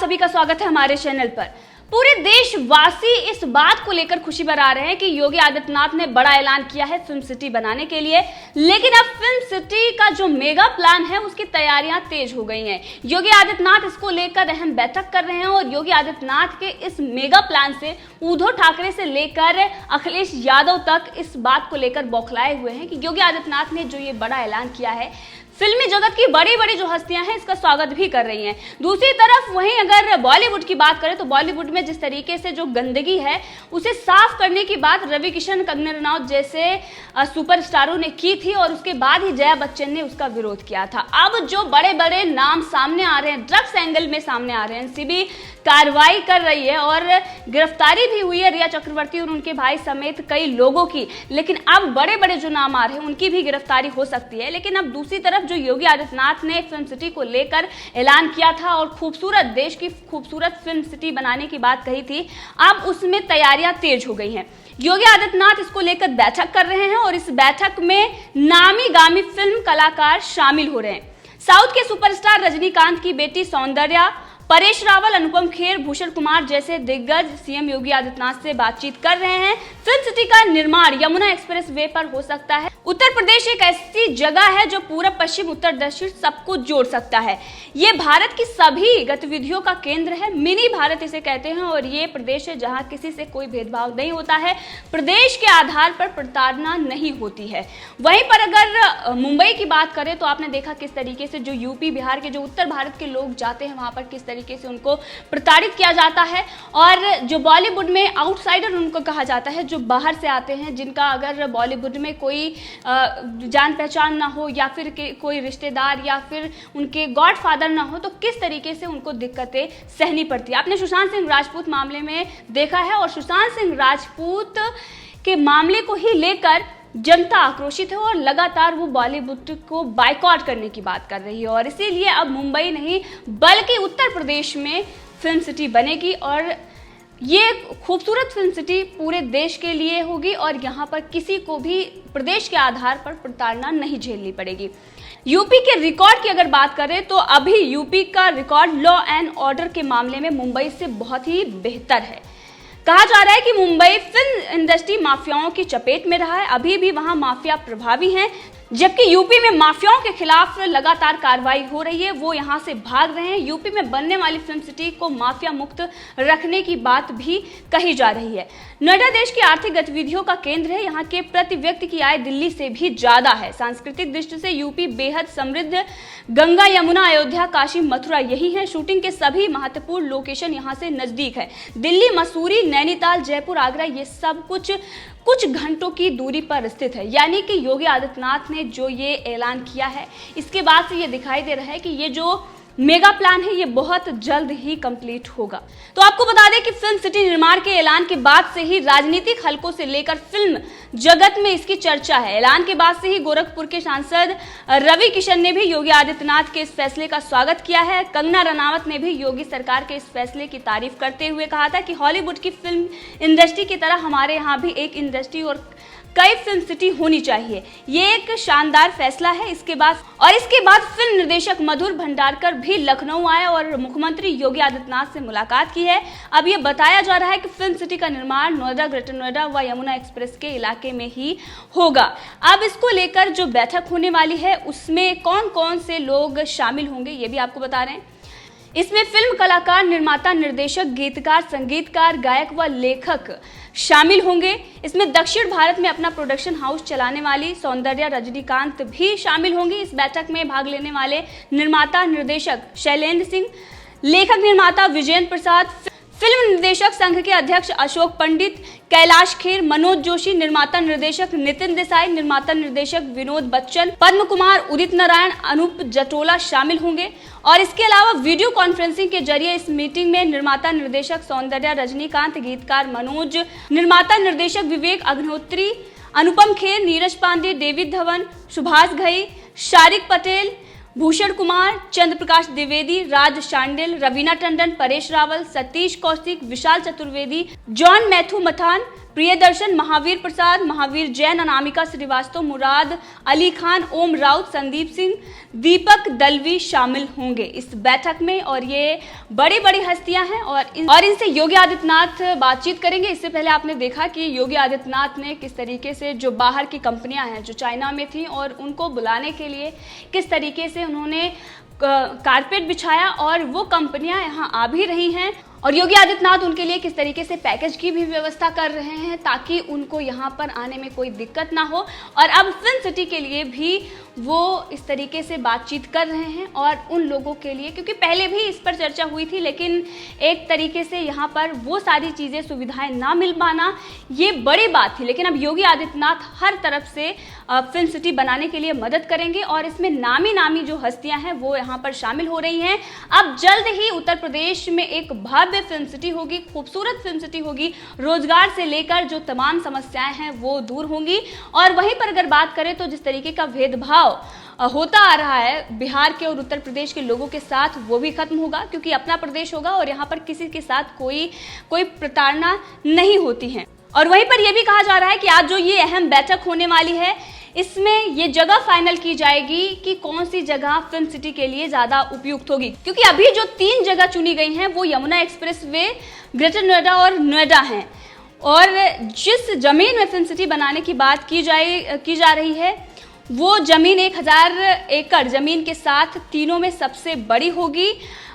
सभी का स्वागत है हमारे चैनल पर। पूरे देशवासी इस बात को लेकर खुशी मना रहे हैं कि योगी आदित्यनाथ ने बड़ा ऐलान किया है फिल्म सिटी बनाने के लिए, लेकिन अब फिल्म सिटी का जो मेगा प्लान है उसकी तैयारियां तेज हो गई हैं। योगी आदित्यनाथ इसको लेकर अहम बैठक कर रहे हैं और योगी आदित्यनाथ के इस मेगा प्लान से उद्धव ठाकरे से लेकर अखिलेश यादव तक इस बात को लेकर बौखलाए हुए हैं कि योगी आदित्यनाथ ने जो ये बड़ा ऐलान किया है, फिल्मी जगत की बड़ी बड़ी जो हस्तियां हैं इसका स्वागत भी कर रही हैं। दूसरी तरफ वहीं अगर बॉलीवुड की बात करें तो बॉलीवुड में जिस तरीके से जो गंदगी है उसे साफ करने की बात रवि किशन, कंगना रनौत जैसे सुपरस्टारों ने की थी और उसके बाद ही जया बच्चन ने उसका विरोध किया था। अब जो बड़े बड़े नाम सामने आ रहे हैं, ड्रग्स एंगल में सामने आ रहे हैं, एनसीबी कार्रवाई कर रही है और गिरफ्तारी भी हुई है रिया चक्रवर्ती और उनके भाई समेत कई लोगों की, लेकिन अब बड़े बड़े जो नाम आ रहे हैं उनकी भी गिरफ्तारी हो सकती है। लेकिन अब दूसरी तरफ जो योगी आदित्यनाथ ने फिल्म सिटी को लेकर ऐलान किया था और खूबसूरत देश की खूबसूरत फिल्म सिटी बनाने की बात कही थी, अब उसमें तैयारियां तेज हो गई हैं। योगी आदित्यनाथ इसको लेकर बैठक कर रहे हैं और इस बैठक में नामी गामी फिल्म कलाकार शामिल हो रहे हैं। साउथ के सुपरस्टार रजनीकांत की बेटी सौंदर्या, परेश रावल, अनुपम खेर, भूषण कुमार जैसे दिग्गज सीएम योगी आदित्यनाथ से बातचीत कर रहे हैं। फिल्म सिटी का निर्माण यमुना एक्सप्रेस वे पर हो सकता है। उत्तर प्रदेश एक ऐसी जगह है जो पूरब, पश्चिम, उत्तर, दक्षिण सबको जोड़ सकता है। ये भारत की सभी गतिविधियों का केंद्र है। मिनी भारत इसे कहते हैं और ये प्रदेश है जहाँ किसी से कोई भेदभाव नहीं होता है। प्रदेश के आधार पर प्रताड़ना नहीं होती है। वहीं पर अगर मुंबई की बात करें तो आपने देखा किस तरीके से जो यूपी, बिहार के जो उत्तर भारत के लोग जाते हैं वहां पर किस तरीके से उनको प्रताड़ित किया जाता है। और जो बॉलीवुड में आउटसाइडर उनको कहा जाता है, जो बाहर से आते हैं, जिनका अगर बॉलीवुड में कोई जान पहचान ना हो या फिर कोई रिश्तेदार या फिर उनके गॉडफादर ना हो, तो किस तरीके से उनको दिक्कतें सहनी पड़ती है। आपने सुशांत सिंह राजपूत मामले में देखा है और सुशांत सिंह राजपूत के मामले को ही लेकर जनता आक्रोशित है और लगातार वो बॉलीवुड को बायकॉट करने की बात कर रही है और इसीलिए अब मुंबई नहीं बल्कि उत्तर प्रदेश में फिल्म सिटी बनेगी और ये खूबसूरत फिल्म सिटी पूरे देश के लिए होगी और यहाँ पर किसी को भी प्रदेश के आधार पर प्रताड़ना नहीं झेलनी पड़ेगी। यूपी के रिकॉर्ड की अगर बात करें तो अभी यूपी का रिकॉर्ड लॉ एंड ऑर्डर के मामले में मुंबई से बहुत ही बेहतर है। कहा जा रहा है कि मुंबई फिल्म इंडस्ट्री माफियाओं की चपेट में रहा है, अभी भी वहां माफिया प्रभावी हैं, जबकि यूपी में माफियाओं के खिलाफ लगातार कार्रवाई हो रही है, वो यहां से भाग रहे हैं। यूपी में बनने वाली फिल्म सिटी को माफिया मुक्त रखने की बात भी कही जा रही है। नोएडा देश की आर्थिक गतिविधियों का केंद्र है, यहाँ के प्रति व्यक्ति की आय दिल्ली से भी ज्यादा है। सांस्कृतिक दृष्टि से यूपी बेहद समृद्ध, गंगा, यमुना, अयोध्या, काशी, मथुरा यही है। शूटिंग के सभी महत्वपूर्ण लोकेशन यहाँ से नजदीक है। दिल्ली, मसूरी, नैनीताल, जयपुर, आगरा ये सब कुछ घंटों की दूरी पर स्थित है। यानी कि योगी आदित्यनाथ ने जो ये ऐलान किया है इसके बाद से ये दिखाई दे रहा है कि ये जो मेगा प्लान है ये बहुत जल्द ही कंप्लीट होगा। तो आपको बता दें कि फिल्म सिटी निर्माण के ऐलान के बाद से ही राजनीतिक हलकों से लेकर फिल्म जगत में इसकी चर्चा है। ऐलान के बाद से ही गोरखपुर के सांसद रवि किशन ने भी योगी आदित्यनाथ के इस फैसले का स्वागत किया है। कंगना रनौत ने भी योगी सरकार के इस फैसले की तारीफ करते हुए कहा था कि हॉलीवुड की फिल्म इंडस्ट्री की तरह हमारे यहाँ भी एक इंडस्ट्री और कई फिल्म सिटी होनी चाहिए। ये एक शानदार फैसला है। इसके बाद फिल्म निर्देशक मधुर भंडारकर भी लखनऊ आए और मुख्यमंत्री योगी आदित्यनाथ से मुलाकात की है। अब ये बताया जा रहा है कि फिल्म सिटी का निर्माण नोएडा, ग्रेटर नोएडा व यमुना एक्सप्रेस के इलाके में ही होगा। अब इसको लेकर जो बैठक होने वाली है उसमें कौन कौन से लोग शामिल होंगे ये भी आपको बता रहे हैं। इसमें फिल्म कलाकार, निर्माता, निर्देशक, गीतकार, संगीतकार, गायक व लेखक शामिल होंगे। इसमें दक्षिण भारत में अपना प्रोडक्शन हाउस चलाने वाली सौंदर्या, रजनीकांत भी शामिल होंगी। इस बैठक में भाग लेने वाले निर्माता निर्देशक शैलेंद्र सिंह, लेखक निर्माता विजेंद्र प्रसाद, फिल्म निर्देशक संघ के अध्यक्ष अशोक पंडित, कैलाश खेर, मनोज जोशी, निर्माता निर्देशक नितिन देसाई, निर्माता निर्देशक विनोद बच्चन, पद्म कुमार, उदित नारायण, अनूप जटोला शामिल होंगे। और इसके अलावा वीडियो कॉन्फ्रेंसिंग के जरिए इस मीटिंग में निर्माता निर्देशक सौंदर्या, रजनीकांत, गीतकार मनोज, निर्माता निर्देशक विवेक अग्निहोत्री, अनुपम खेर, नीरज पांडे, डेविड धवन, सुभाष घई, शारिक पटेल, भूषण कुमार, चंद्र प्रकाश द्विवेदी, राज शांडिल, रवीना टंडन, परेश रावल, सतीश कौशिक, विशाल चतुर्वेदी, जॉन मैथ्यू मथान, प्रियदर्शन, महावीर प्रसाद, महावीर जैन, अनामिका श्रीवास्तव, मुराद अली खान, ओम राउत, संदीप सिंह, दीपक दलवी शामिल होंगे इस बैठक में। और ये बड़ी बड़ी हस्तियां हैं और इनसे योगी आदित्यनाथ बातचीत करेंगे। इससे पहले आपने देखा कि योगी आदित्यनाथ ने किस तरीके से जो बाहर की कंपनियां हैं जो चाइना में थी और उनको बुलाने के लिए किस तरीके से उन्होंने कारपेट बिछाया और वो कंपनियां यहाँ आ भी रही हैं और योगी आदित्यनाथ उनके लिए किस तरीके से पैकेज की भी व्यवस्था कर रहे हैं ताकि उनको यहाँ पर आने में कोई दिक्कत ना हो। और अब फिल्म सिटी के लिए भी वो इस तरीके से बातचीत कर रहे हैं और उन लोगों के लिए, क्योंकि पहले भी इस पर चर्चा हुई थी लेकिन एक तरीके से यहाँ पर वो सारी चीज़ें सुविधाएं ना मिल पाना ये बड़ी बात थी। लेकिन अब योगी आदित्यनाथ हर तरफ से फिल्म सिटी बनाने के लिए मदद करेंगे और इसमें नामी जो हस्तियां हैं वो यहाँ पर शामिल हो रही हैं। अब जल्द ही उत्तर प्रदेश में एक भव्य फिल्म सिटी होगी, खूबसूरत फिल्म सिटी होगी, रोजगार से लेकर जो तमाम समस्याएं हैं वो दूर होंगी। और वहीं पर अगर बात करें तो जिस तरीके का भेदभाव होता आ रहा है बिहार के और उत्तर प्रदेश के लोगों के साथ वो भी खत्म होगा, क्योंकि अपना प्रदेश होगा और यहाँ पर किसी के साथ कोई प्रताड़ना नहीं होती है। और वहीं पर यह भी कहा जा रहा है कि आज जो ये अहम बैठक होने वाली है इसमें ये जगह फाइनल की जाएगी कि कौन सी जगह फिल्म सिटी के लिए ज्यादा उपयुक्त होगी, क्योंकि अभी जो 3 जगह चुनी गई हैं वो Yamuna express way, greater Noida और नोएडा हैं। और जिस जमीन में फिल्म सिटी बनाने की बात की जा रही है वो जमीन 1000 एकड़ जमीन के साथ तीनों में सबसे बड़ी होगी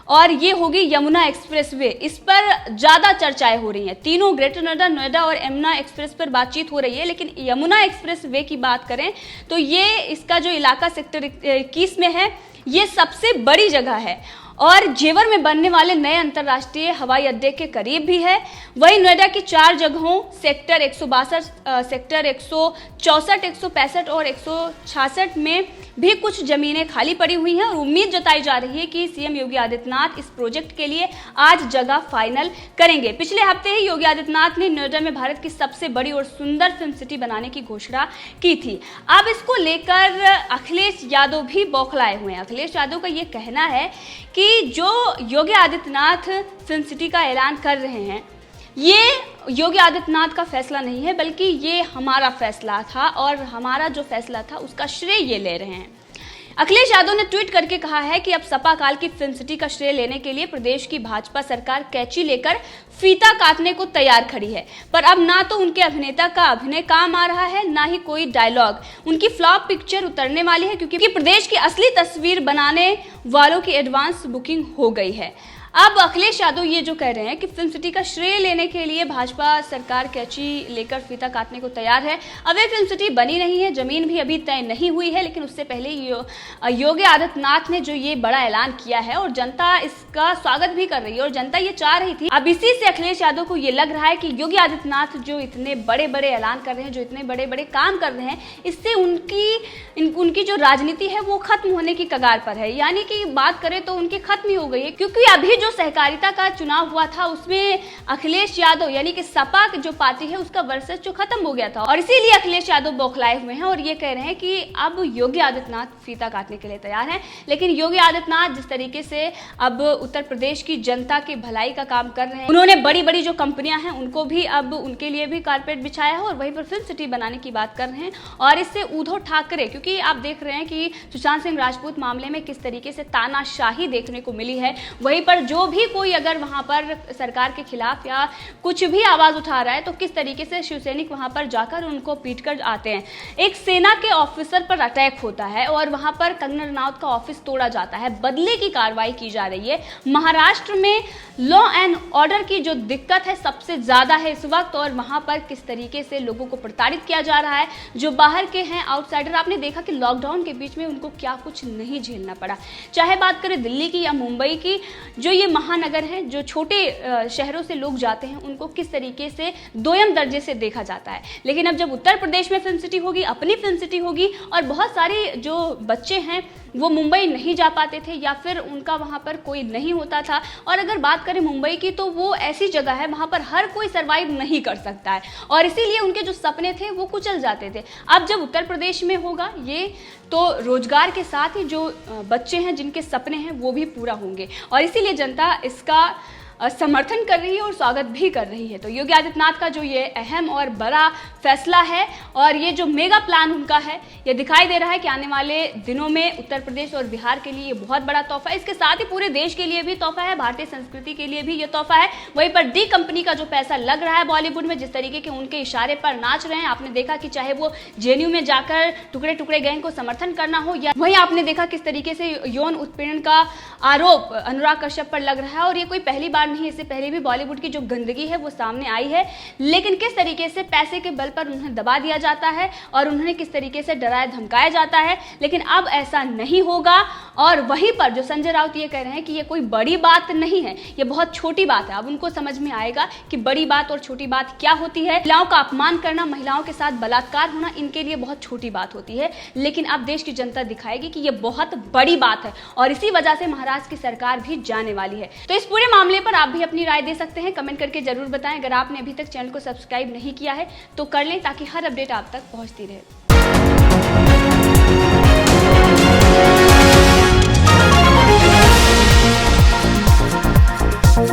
और ये होगी यमुना एक्सप्रेसवे। इस पर ज़्यादा चर्चाएं हो रही हैं। तीनों ग्रेटर नोएडा, नोएडा और यमुना एक्सप्रेस पर बातचीत हो रही है, लेकिन यमुना एक्सप्रेसवे की बात करें तो ये इसका जो इलाका सेक्टर 21 में है ये सबसे बड़ी जगह है और जेवर में बनने वाले नए अंतर्राष्ट्रीय हवाई अड्डे के करीब भी है। वहीं नोएडा की 4 जगहों सेक्टर 162, सेक्टर 164, 165 और 166 में भी कुछ जमीनें खाली पड़ी हुई हैं और उम्मीद जताई जा रही है कि सीएम योगी आदित्यनाथ इस प्रोजेक्ट के लिए आज जगह फाइनल करेंगे। पिछले हफ्ते ही योगी आदित्यनाथ ने नोएडा में भारत की सबसे बड़ी और सुंदर फिल्म सिटी बनाने की घोषणा की थी। अब इसको लेकर अखिलेश यादव भी बौखलाए हुए हैं। अखिलेश यादव का ये कहना है कि जो योगी आदित्यनाथ फिल्म सिटी का ऐलान कर रहे हैं ये योगी आदित्यनाथ का फैसला नहीं है, बल्कि ये हमारा फैसला था और हमारा जो फैसला था उसका श्रेय ये ले रहे हैं। अखिलेश यादव ने ट्वीट करके कहा है कि अब सपा काल की फिल्म सिटी का श्रेय लेने के लिए प्रदेश की भाजपा सरकार कैंची लेकर फीता काटने को तैयार खड़ी है, पर अब ना तो उनके अभिनेता का अभिनय काम आ रहा है ना ही कोई डायलॉग। उनकी फ्लॉप पिक्चर उतरने वाली है क्योंकि प्रदेश की असली तस्वीर बनाने वालों की एडवांस बुकिंग हो गई है। अब अखिलेश यादव ये जो कह रहे हैं कि फिल्म सिटी का श्रेय लेने के लिए भाजपा सरकार कैंची लेकर फीता काटने को तैयार है। अब ये फिल्म सिटी बनी नहीं है, जमीन भी अभी तय नहीं हुई है, लेकिन उससे पहले योगी आदित्यनाथ ने जो ये बड़ा ऐलान किया है और जनता इसका स्वागत भी कर रही है और जनता ये चाह रही थी। अब इसी से अखिलेश यादव को ये लग रहा है कि योगी आदित्यनाथ जो इतने बड़े बड़े ऐलान कर रहे हैं, जो इतने बड़े बड़े काम कर रहे हैं, इससे उनकी जो राजनीति है वो खत्म होने की कगार पर है। यानी कि बात करें तो उनकी खत्म ही हो गई है, क्योंकि अभी जो सहकारिता का चुनाव हुआ था उसमें अखिलेश यादव यानी कि सपा जो पार्टी है उसका वर्चस्व जो खत्म हो गया था और इसीलिए अखिलेश यादव बौखलाए हुए हैं और ये कह रहे हैं कि अब योगी आदित्यनाथ फीता काटने के लिए तैयार हैं। लेकिन योगी आदित्यनाथ जिस तरीके से अब उत्तर प्रदेश की जनता की भलाई का काम कर रहे हैं, उन्होंने बड़ी बड़ी जो कंपनियां हैं उनको भी अब उनके लिए भी कारपेट बिछाया है और वहीं पर फिल्म सिटी बनाने की बात कर रहे हैं। और इससे उद्धव ठाकरे, क्योंकि आप देख रहे हैं कि सुशांत सिंह राजपूत मामले में किस तरीके से तानाशाही देखने को मिली है, वहीं पर जो भी कोई अगर वहां पर सरकार के खिलाफ या कुछ भी आवाज उठा रहा है तो किस तरीके से शिवसैनिक वहां पर जाकर उनको पीटकर आते हैं। एक सेना के ऑफिसर पर अटैक होता है और वहां पर कंगना रनौत का ऑफिस तोड़ा जाता है, बदले की कार्रवाई की जा रही है। महाराष्ट्र में लॉ एंड ऑर्डर की जो दिक्कत है सबसे ज्यादा है इस वक्त और वहां पर किस तरीके से लोगों को प्रताड़ित किया जा रहा है, जो बाहर के हैं आउटसाइडर। आपने देखा कि लॉकडाउन के बीच में उनको क्या कुछ नहीं झेलना पड़ा, चाहे बात करें दिल्ली की या मुंबई की, जो ये महानगर हैं, जो छोटे शहरों से लोग जाते हैं उनको किस तरीके से दोयम दर्जे से देखा जाता है। लेकिन अब जब उत्तर प्रदेश में फिल्म सिटी होगी, अपनी फिल्म सिटी होगी और बहुत सारे जो बच्चे हैं वो मुंबई नहीं जा पाते थे या फिर उनका वहाँ पर कोई नहीं होता था। और अगर बात करें मुंबई की तो वो ऐसी जगह है वहाँ पर हर कोई सर्वाइव नहीं कर सकता है और इसीलिए उनके जो सपने थे वो कुचल जाते थे। अब जब उत्तर प्रदेश में होगा ये तो रोजगार के साथ ही जो बच्चे हैं जिनके सपने हैं वो भी पूरा होंगे और इसीलिए जनता इसका समर्थन कर रही है और स्वागत भी कर रही है। तो योगी आदित्यनाथ का जो ये अहम और बड़ा फैसला है और ये जो मेगा प्लान उनका है, ये दिखाई दे रहा है कि आने वाले दिनों में उत्तर प्रदेश और बिहार के लिए ये बहुत बड़ा तोहफा है। इसके साथ ही पूरे देश के लिए भी तोहफा है, भारतीय संस्कृति के लिए भी ये तोहफा है। वहीं पर डी कंपनी का जो पैसा लग रहा है बॉलीवुड में, जिस तरीके के उनके इशारे पर नाच रहे हैं, आपने देखा कि चाहे वो जेएनयू में जाकर टुकड़े टुकड़े गैंग को समर्थन करना हो, या वहीं आपने देखा किस तरीके से यौन उत्पीड़न का आरोप अनुराग कश्यप पर लग रहा है। और ये कोई पहली बार नहीं, इससे पहले भी बॉलीवुड की जो गंदगी है वो सामने आई है, लेकिन किस तरीके से पैसे के बल पर उन्हें दबा दिया जाता है और उन्हें किस तरीके से डराया धमकाया जाता है। लेकिन अब ऐसा नहीं होगा। और वहीं पर जो संजय राउत ये कह रहे हैं कि ये कोई बड़ी बात नहीं है, ये बहुत छोटी बात है। अब उनको समझ में आएगा कि बड़ी बात और छोटी बात क्या होती है। महिलाओं का अपमान करना, महिलाओं के साथ बलात्कार होना इनके लिए बहुत छोटी बात होती है, लेकिन अब देश की जनता दिखाएगी कि ये बहुत बड़ी बात है और इसी वजह से महाराष्ट्र की सरकार भी जाने वाली है। तो इस पूरे मामले पर आप भी अपनी राय दे सकते हैं, कमेंट करके जरूर बताएं। अगर आपने अभी तक चैनल को सब्सक्राइब नहीं किया है तो कर लें, ताकि हर अपडेट आप तक पहुंचती रहे।